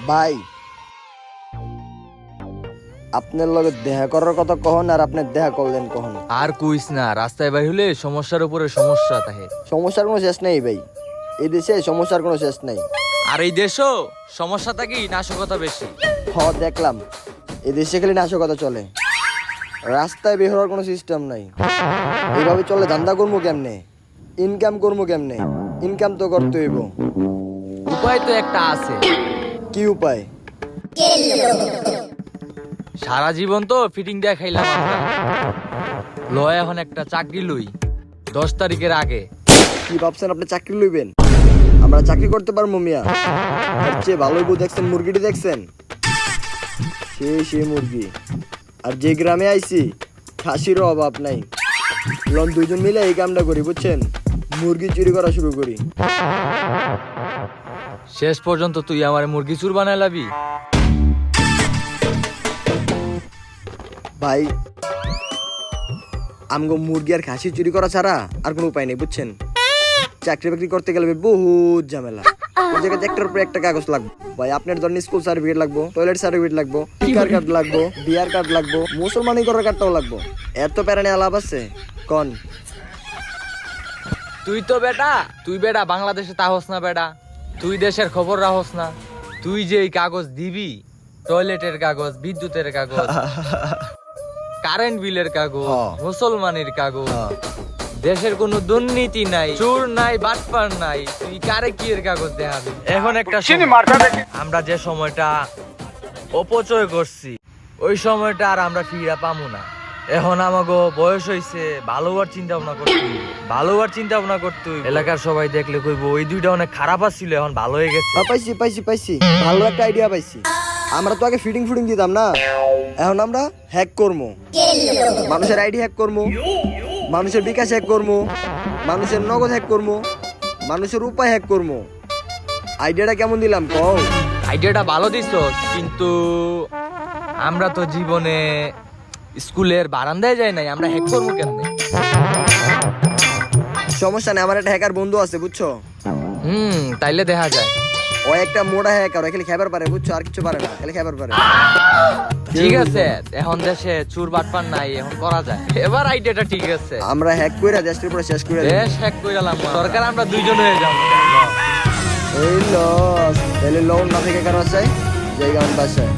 ভাই আপনার লগে দেখা করার কথা কখন আর আপনি দেখা করলেন কখন? আর কইস না, রাস্তায় বাইর হলে সমস্যার উপরে সমস্যা থাকে। সমস্যার কোনো শেষ নেই ভাই, এই দেশে সমস্যার কোনো শেষ নেই। আর এই দেশও সমস্যা থাকি নাশকতা বেশি। দেখলাম এই দেশে খালি নাশকতা চলে, রাস্তায় বের হওয়ার কোনো সিস্টেম নাই। এইভাবে চলে ধান্দা করবো কেমনে, ইনকাম করবো কেমনে? ইনকাম তো করতে হইব। উপায় তো একটা আছে। কি উপায়? সারা জীবন তো ফিটিং দিয়ে খাইলাম আমরা, লয় এখন একটা চাকরি লই 10 তারিখের আগে। কি ভাবছেন আপনি চাকরি লইবেন? আমরা চাকরি করতে পারবো মিয়া। এর চেয়ে ভালো বউ দেখছেন, মুরগিটি দেখছেন? সে মুরগি। আর যে গ্রামে আইছি খাসিরও অভাব নাই। লন দুইজন মিলে এই কামটা করি, বুঝছেন? মুরগি চুরি করা শুরু করি। শেষ পর্যন্ত তুই আমার মুরগি চুর বানায় লাবি? ভাই আমগো মুরগি আর খাসি চুরি করা ছাড়া আর কোনো উপায় নেই, বুঝছেন? চাকরি বাকরি করতে গেলে বহুত ঝামেলা। ওই জায়গায় একটার পর একটা কাগজ লাগবে ভাই। আপনার ধরেন স্কুল সার্টিফিকেট লাগবো, টয়লেট সার্টিফিকেট লাগবো, টিকার কার্ড লাগবো, বিয়ার কার্ড লাগবো, মুসলমানি করার কার্ডটাও লাগবো। এত প্যারানি আলাপ আছে কন? তুই বেটা বাংলাদেশে তাহস না বেটা, তুই দেশের খবর রাহস না। তুই যে এই কাগজ দিবি, টয়লেটের কাগজ, বিদ্যুতের কাগজ, কারেন্ট বিলের কাগজ, মুসলমানের কাগজ, দেশের কোনো দুর্নীতি নাই, চোর নাই, বাটপার নাই, তুই কারে কি এর কাগজ দেখাবি? এখন একটা আমরা যে সময়টা অপচয় করছি ওই সময়টা আর আমরা ফিরা পামু না। এখন আমাগো বয়স হইছে, ভালোবার চিন্তা ভাবনা করতে এলাকার সবাই দেখলে কইবো ওই দুইটা অনেক খারাপ আছিল, এখন ভালো হয়ে গেছে। পাইছি ভালো একটা আইডিয়া পাইছি। আমরা তো আগে ফিটিং দিতাম না, এখন আমরা হ্যাক করবো। মানুষের আইডি হ্যাক করবো, মানুষের বিকাশ হ্যাক করবো, মানুষের নগদ হ্যাক করবো, মানুষের উপায় হ্যাক করবো। আইডিয়াটা কেমন দিলাম কও? আইডিয়াটা ভালো দিছো, কিন্তু আমরা তো জীবনে স্কুলের বারান্দায় যাই নাই, আমরা হ্যাক করবো কেমনে? সমস্যা নেই, আমার একটা হ্যাকার বন্ধু আছে, বুঝছো? তাইলে দেখা যায়। ও একটা মোটা হ্যাকার, খালি খেবার পারে, বুঝছো? আর কিছু পারে না, খালি খেবার পারে। ঠিক আছে, এখন দেশে চুর বাটপার নাই, এখন করা যায়। এবার আইডিয়াটা ঠিক আছে, আমরা হ্যাক কইরা দেশের পুরো শেষ করে দেশ হ্যাক কইরালাম, সরকার আমরা দুইজন হয়ে যাব। এই লস তাহলে লোন না থেকে কারো আছে জায়গা বাসায়